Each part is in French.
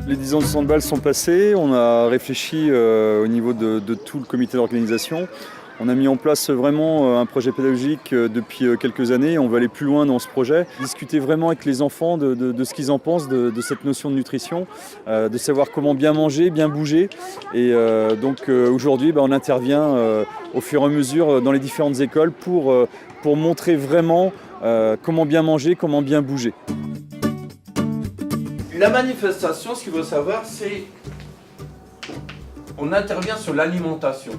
Les 10 ans de handball sont passés, on a réfléchi au niveau de tout le comité d'organisation. On a mis en place vraiment un projet pédagogique depuis quelques années. On veut aller plus loin dans ce projet, discuter vraiment avec les enfants de ce qu'ils en pensent de cette notion de nutrition, de savoir comment bien manger, bien bouger. Et donc aujourd'hui, on intervient au fur et à mesure dans les différentes écoles pour montrer vraiment comment bien manger, comment bien bouger. La manifestation, ce qu'il faut savoir, c'est on intervient sur l'alimentation.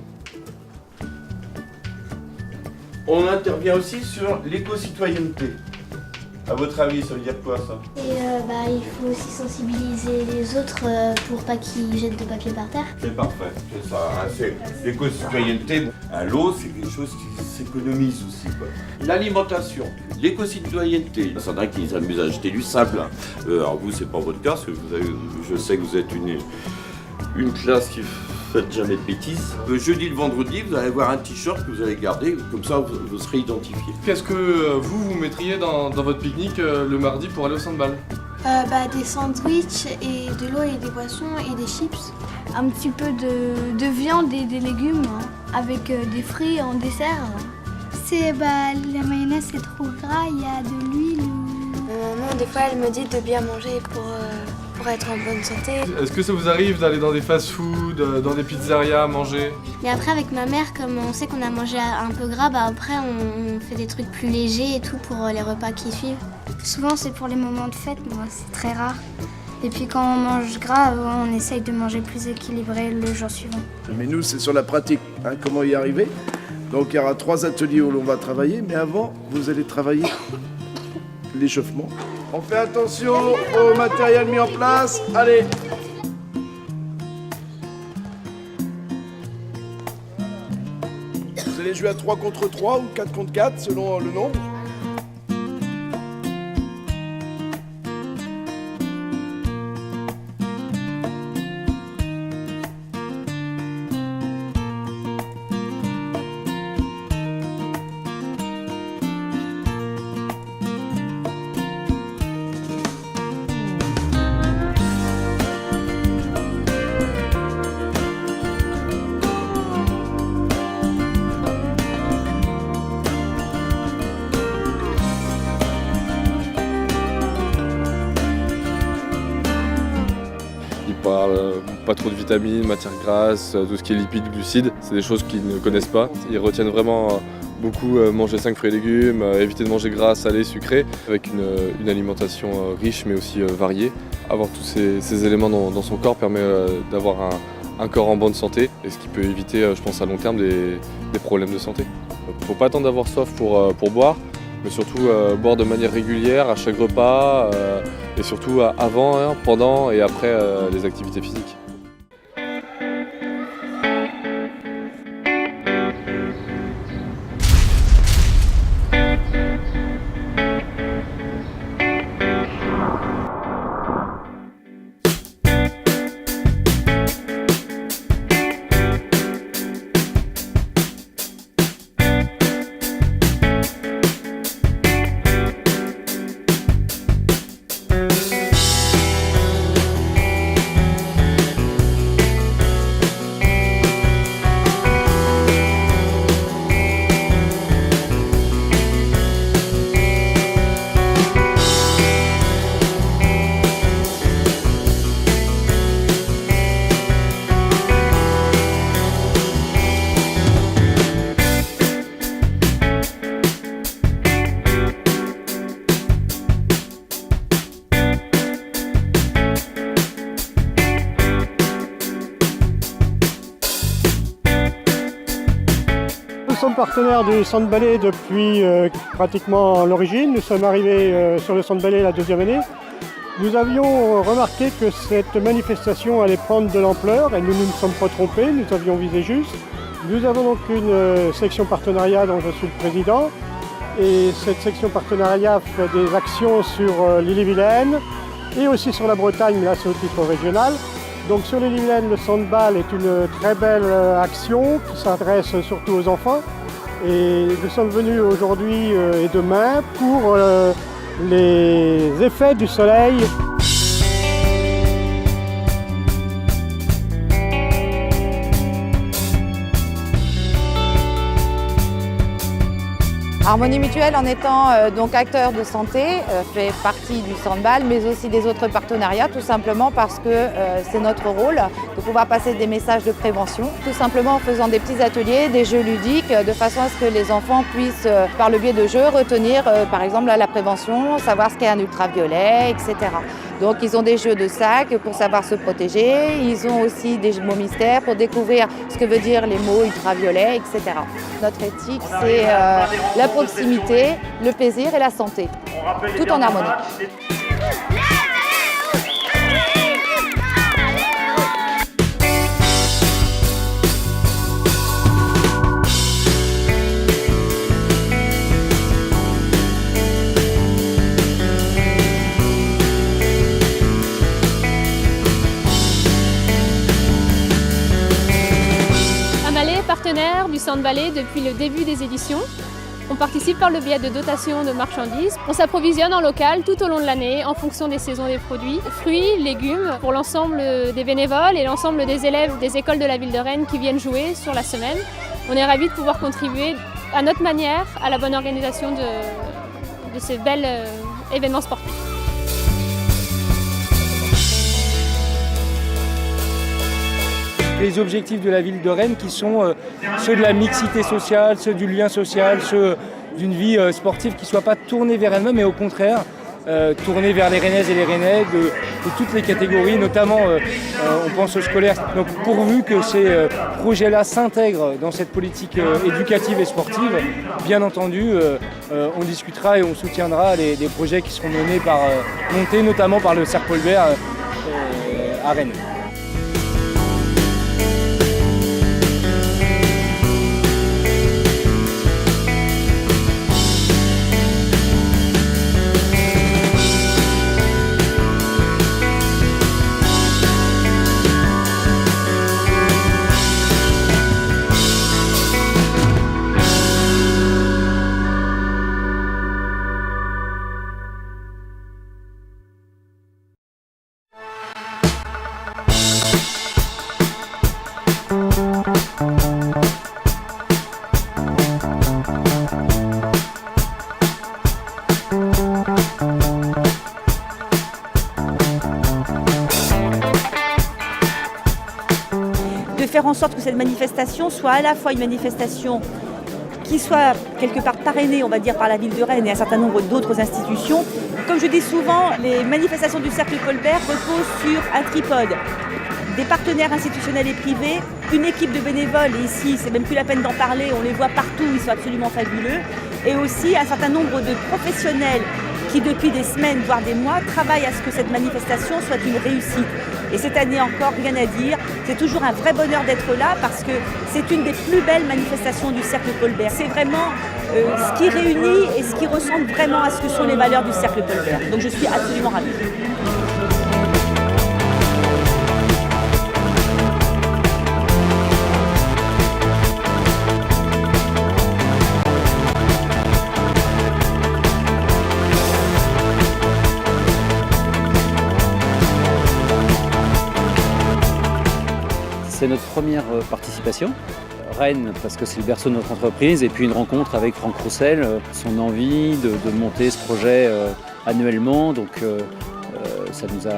On intervient aussi sur l'éco-citoyenneté. À votre avis, ça veut dire quoi ça? Et il faut aussi sensibiliser les autres pour pas qu'ils jettent de papier par terre. C'est parfait, c'est ça. Hein, c'est l'éco-citoyenneté. L'eau, c'est quelque chose qui s'économise aussi, quoi. L'alimentation, l'éco-citoyenneté. Il y en a qui s'amusent à jeter du sable. Alors vous, c'est pas votre cas, parce que je sais que vous êtes une classe qui faites jamais de bêtises. Le jeudi, le vendredi, vous allez avoir un t-shirt que vous allez garder, comme ça vous serez identifié. Qu'est-ce que vous mettriez dans votre pique-nique le mardi pour aller au handball? Des sandwichs et de l'eau et des boissons et des chips. Un petit peu de viande et des légumes avec des fruits en dessert. La mayonnaise c'est trop gras, il y a de l'huile. Maman, des fois, elle me dit de bien manger pour être en bonne santé. Est-ce que ça vous arrive d'aller dans des fast-food, dans des pizzerias, manger? Mais après avec ma mère, comme on sait qu'on a mangé un peu gras, après on fait des trucs plus légers et tout pour les repas qui suivent. Souvent c'est pour les moments de fête, moi c'est très rare. Et puis quand on mange gras, on essaye de manger plus équilibré le jour suivant. Mais nous c'est sur la pratique, comment y arriver. Donc il y aura 3 ateliers où l'on va travailler, mais avant vous allez travailler l'échauffement. On fait attention au matériel mis en place. Allez. Vous allez jouer à 3 contre 3 ou 4 contre 4 selon le nombre. Pas trop de vitamines, matières grasses, tout ce qui est lipides, glucides, c'est des choses qu'ils ne connaissent pas. Ils retiennent vraiment beaucoup manger 5 fruits et légumes, éviter de manger gras, salé, sucré, avec une alimentation riche mais aussi variée. Avoir tous ces éléments dans son corps permet d'avoir un corps en bonne santé, et ce qui peut éviter, je pense à long terme, des problèmes de santé. Il ne faut pas attendre d'avoir soif pour boire, mais surtout boire de manière régulière à chaque repas, et surtout avant, pendant et après les activités physiques. Nous sommes partenaires du Centre Ballet depuis pratiquement l'origine. Nous sommes arrivés sur le Centre Ballet la 2e année. Nous avions remarqué que cette manifestation allait prendre de l'ampleur et nous ne nous sommes pas trompés, nous avions visé juste. Nous avons donc une section partenariat dont je suis le président. Et cette section partenariat fait des actions sur l'Ille-et-Vilaine et aussi sur la Bretagne, mais là c'est au titre régional. Donc sur l'Ille-et-Vilaine, le Handball est une très belle action qui s'adresse surtout aux enfants. Et nous sommes venus aujourd'hui et demain pour les effets du soleil. Harmonie Mutuelle, en étant donc acteur de santé, fait partie du Sandball, mais aussi des autres partenariats, tout simplement parce que c'est notre rôle de pouvoir passer des messages de prévention, tout simplement en faisant des petits ateliers, des jeux ludiques, de façon à ce que les enfants puissent, par le biais de jeux, retenir par exemple la prévention, savoir ce qu'est un ultraviolet, etc. Donc ils ont des jeux de sac pour savoir se protéger, ils ont aussi des mots mystères pour découvrir ce que veut dire les mots ultraviolets, etc. Notre éthique, c'est la proximité, le plaisir et la santé, tout en harmonie. Partenaire du Centre Ballet depuis le début des éditions. On participe par le biais de dotations de marchandises. On s'approvisionne en local tout au long de l'année en fonction des saisons des produits. Fruits, légumes pour l'ensemble des bénévoles et l'ensemble des élèves des écoles de la ville de Rennes qui viennent jouer sur la semaine. On est ravis de pouvoir contribuer à notre manière à la bonne organisation de ces bels événements sportifs. Les objectifs de la ville de Rennes qui sont ceux de la mixité sociale, ceux du lien social, ceux d'une vie sportive qui ne soit pas tournée vers elle-même, mais au contraire tournée vers les Rennaises et les Rennais de toutes les catégories, notamment on pense aux scolaires. Donc pourvu que ces projets-là s'intègrent dans cette politique éducative et sportive, bien entendu on discutera et on soutiendra les projets qui seront montés notamment par le Cercle Paul Bert à Rennes. De faire en sorte que cette manifestation soit à la fois une manifestation qui soit quelque part parrainée, on va dire, par la ville de Rennes et un certain nombre d'autres institutions. Comme je dis souvent, les manifestations du Cercle Paul Bert reposent sur un tripode. Des partenaires institutionnels et privés, une équipe de bénévoles, et ici c'est même plus la peine d'en parler, on les voit partout, ils sont absolument fabuleux, et aussi un certain nombre de professionnels qui depuis des semaines, voire des mois, travaillent à ce que cette manifestation soit une réussite. Et cette année encore, rien à dire, c'est toujours un vrai bonheur d'être là parce que c'est une des plus belles manifestations du Cercle Paul Bert. C'est vraiment ce qui réunit et ce qui ressemble vraiment à ce que sont les valeurs du Cercle Paul Bert. Donc je suis absolument ravie. C'est notre première participation. Rennes, parce que c'est le berceau de notre entreprise, et puis une rencontre avec Franck Roussel, son envie de monter ce projet annuellement, donc ça nous a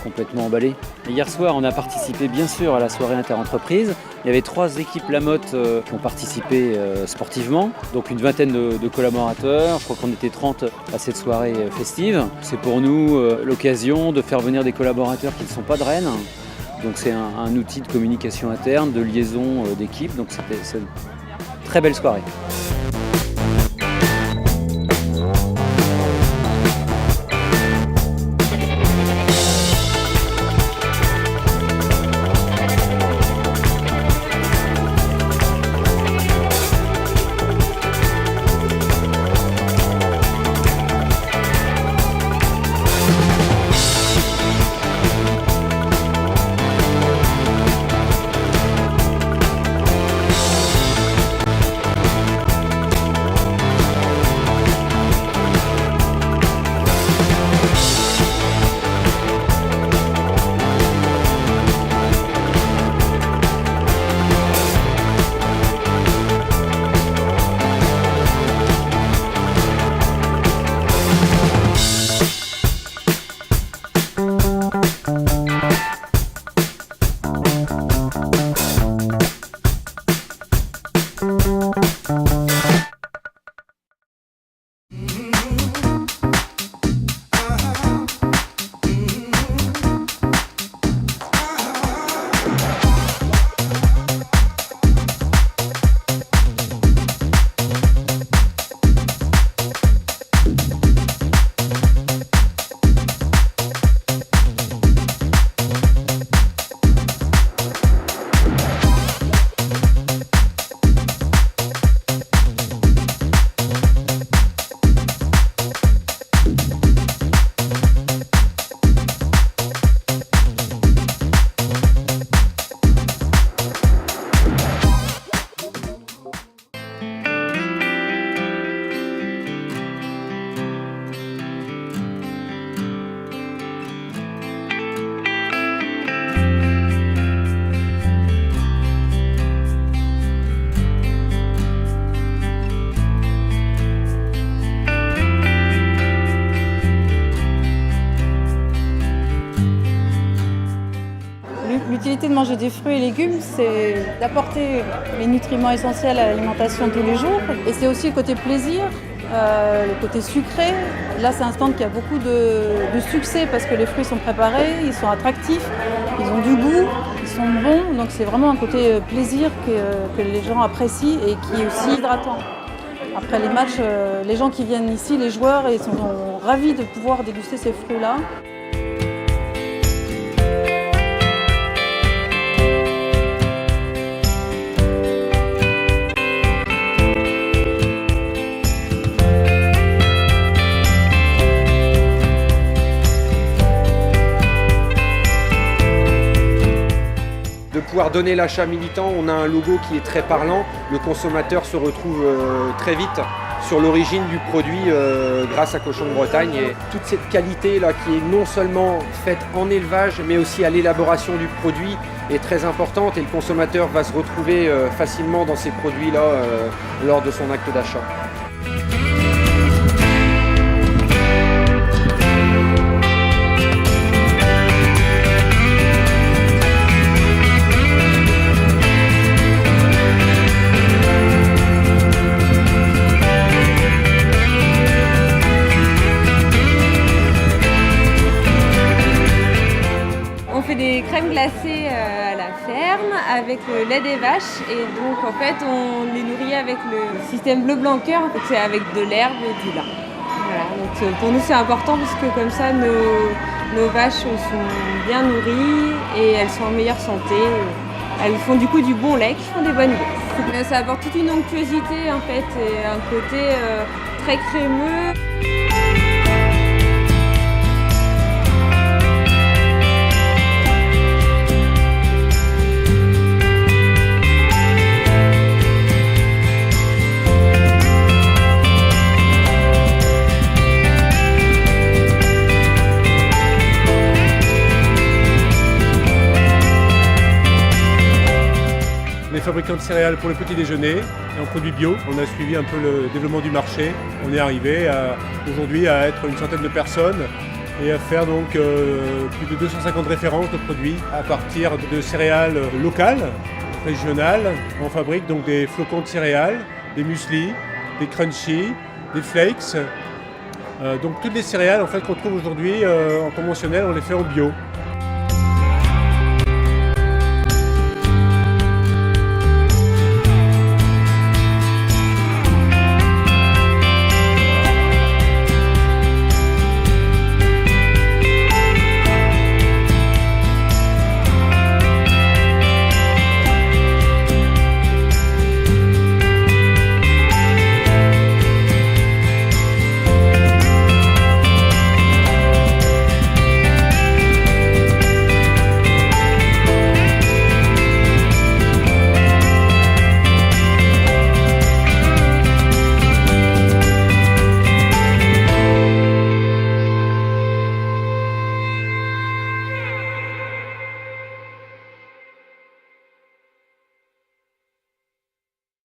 complètement emballé. Hier soir, on a participé bien sûr à la soirée interentreprise. Il y avait 3 équipes Lamotte qui ont participé sportivement, donc une vingtaine de collaborateurs. Je crois qu'on était 30 à cette soirée festive. C'est pour nous l'occasion de faire venir des collaborateurs qui ne sont pas de Rennes. Donc c'est un outil de communication interne, de liaison d'équipe, donc c'est une très belle soirée. L'utilité de manger des fruits et légumes, c'est d'apporter les nutriments essentiels à l'alimentation de tous les jours. Et c'est aussi le côté plaisir, le côté sucré. Là, c'est un stand qui a beaucoup de succès parce que les fruits sont préparés, ils sont attractifs, ils ont du goût, ils sont bons. Donc c'est vraiment un côté plaisir que les gens apprécient et qui est aussi hydratant. Après les matchs, les gens qui viennent ici, les joueurs, ils sont ravis de pouvoir déguster ces fruits-là. De pouvoir donner l'achat militant, on a un logo qui est très parlant. Le consommateur se retrouve très vite sur l'origine du produit grâce à Cochon de Bretagne. Et toute cette qualité là qui est non seulement faite en élevage mais aussi à l'élaboration du produit est très importante et le consommateur va se retrouver facilement dans ces produits-là lors de son acte d'achat. On fait des crèmes glacées à la ferme avec le lait des vaches et donc en fait on les nourrit avec le système bleu blanc cœur, en fait, c'est avec de l'herbe et du lin. Voilà, donc pour nous c'est important parce que comme ça nos vaches sont bien nourries et elles sont en meilleure santé. Elles font du coup du bon lait qui font des bonnes graisses. Ça apporte toute une onctuosité en fait et un côté très crémeux. Les fabricants de céréales pour le petit déjeuner et en produits bio. On a suivi un peu le développement du marché. On est arrivé aujourd'hui à être une centaine de personnes et à faire donc plus de 250 références de produits à partir de céréales locales, régionales. On fabrique donc des flocons de céréales, des mueslis, des crunchy, des flakes. Donc toutes les céréales en fait, qu'on trouve aujourd'hui en conventionnel, on les fait en bio.